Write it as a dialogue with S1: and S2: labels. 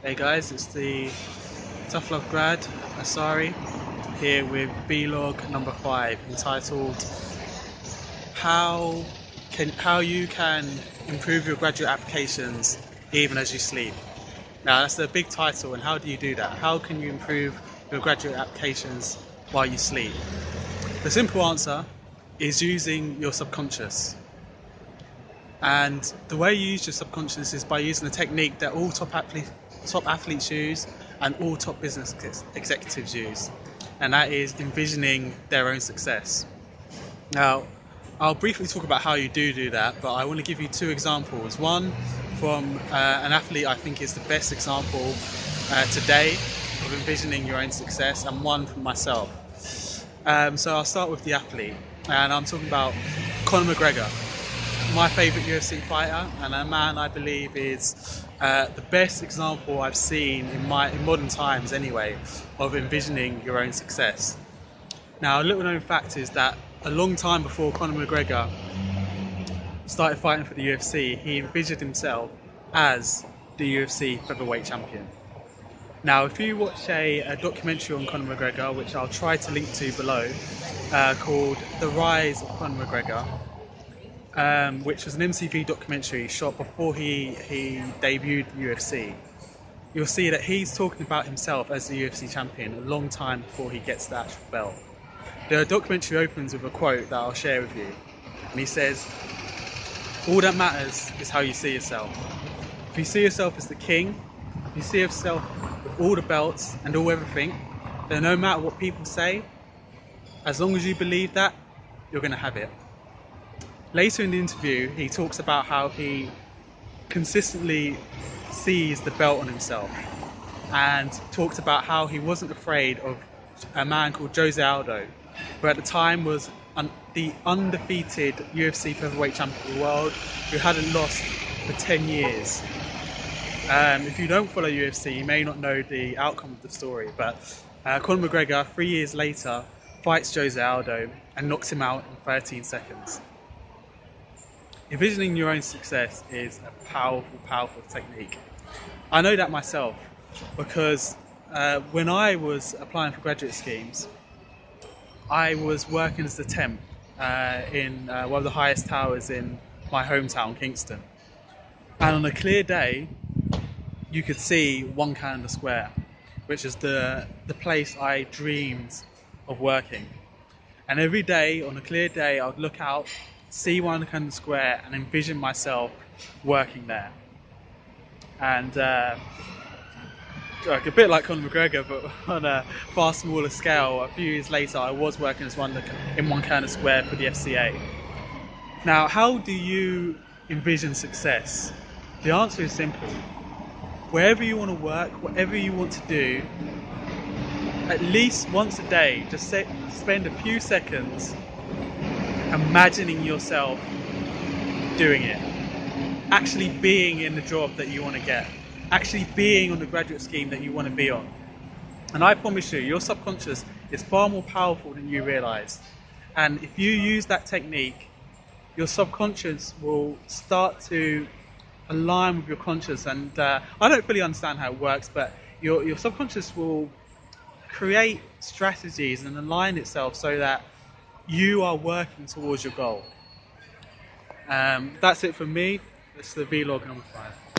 S1: Hey guys, it's the Tough Love grad Asari here with vlog number 5 entitled how you can improve your graduate applications even as you sleep. Now that's a big title, and how do you do that? How can you improve your graduate applications while you sleep? The simple answer is using your subconscious. And the way you use your subconscious is by using a technique that all top athletes use and all top business executives use, and that is envisioning their own success. Now, I'll briefly talk about how you do that, but I want to give you two examples. One from an athlete I think is the best example today of envisioning your own success, and one from myself. So I'll start with the athlete, and I'm talking about Conor McGregor, my favourite UFC fighter, and a man I believe is the best example I've seen in modern times anyway of envisioning your own success. Now, a little known fact is that a long time before Conor McGregor started fighting for the UFC, he envisioned himself as the UFC featherweight champion. Now, if you watch a documentary on Conor McGregor, which I'll try to link to below, called The Rise of Conor McGregor, which was an MTV documentary shot before he debuted the UFC, you'll see that he's talking about himself as the UFC champion a long time before he gets the actual belt. The documentary opens with a quote that I'll share with you, and he says, "All that matters is how you see yourself. If you see yourself as the king, if you see yourself with all the belts and all everything, then no matter what people say, as long as you believe that, you're going to have it." Later in the interview, he talks about how he consistently sees the belt on himself, and talks about how he wasn't afraid of a man called Jose Aldo, who at the time was the undefeated UFC featherweight champion of the world, who hadn't lost for 10 years. If you don't follow UFC, you may not know the outcome of the story, but Conor McGregor, 3 years later, fights Jose Aldo and knocks him out in 13 seconds. Envisioning your own success is a powerful technique. I know that myself because when I was applying for graduate schemes, I was working as a temp in one of the highest towers in my hometown, Kingston. And on a clear day, you could see One Canada Square, which is the place I dreamed of working. And every day, on a clear day, I would look out, see One Canada Square, and envision myself working there. And a bit like Conor McGregor, but on a far smaller scale, a few years later I was working as in One Canada Square for the FCA. Now, how do you envision success? The answer is simple. Wherever you want to work, whatever you want to do, at least once a day, just spend a few seconds imagining yourself doing it, actually being in the job that you want to get, actually being on the graduate scheme that you want to be on. And I promise you, your subconscious is far more powerful than you realise. And if you use that technique, your subconscious will start to align with your conscious. And I don't fully understand how it works, but your subconscious will create strategies and align itself so that you are working towards your goal. That's it from me. This is the vlog number 5.